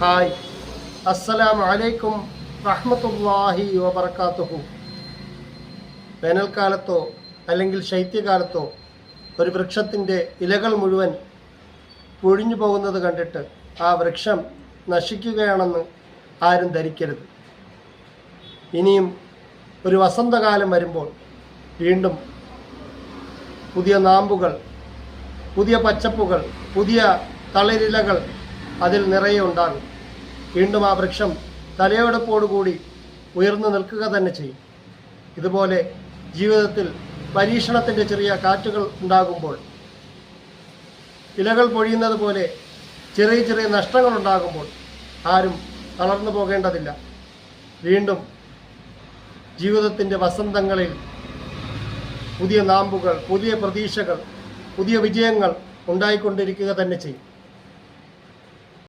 Hi, അസ്സലാമു അലൈക്കും റഹ്മത്തുള്ളാഹി വബറകാതുഹു. വേനൽക്കാലത്തോ അല്ലെങ്കിൽ ശൈത്യകാലത്തോ ഒരു വൃക്ഷത്തിൻ്റെ ഇലകൾ മുഴുവൻ പൊഴിഞ്ഞു പോകുന്നത് കണ്ടിട്ട് ആ വൃക്ഷം നശിക്കുകയാണെന്ന് ആരും ധരിക്കരുത്. ഇനിയും ഒരു വസന്തകാലം വരുമ്പോൾ വീണ്ടും പുതിയ നാമ്പുകൾ, പുതിയ പച്ചപ്പുകൾ, പുതിയ തളിരിലകൾ അതിൽ നിറയെ ഉണ്ടാകും. വീണ്ടും ആ വൃക്ഷം തലയെടുപ്പോടുകൂടി ഉയർന്നു നിൽക്കുക തന്നെ ചെയ്യും. ഇതുപോലെ ജീവിതത്തിൽ പരീക്ഷണത്തിൻ്റെ ചെറിയ കാറ്റുകൾ ഉണ്ടാകുമ്പോൾ, ഇലകൾ പൊഴിയുന്നത് പോലെ ചെറിയ ചെറിയ നഷ്ടങ്ങൾ ഉണ്ടാകുമ്പോൾ ആരും തളർന്നു പോകേണ്ടതില്ല. വീണ്ടും ജീവിതത്തിൻ്റെ വസന്തങ്ങളിൽ പുതിയ നാമ്പുകൾ, പുതിയ പ്രതീക്ഷകൾ, പുതിയ വിജയങ്ങൾ ഉണ്ടായിക്കൊണ്ടിരിക്കുക തന്നെ ചെയ്യും.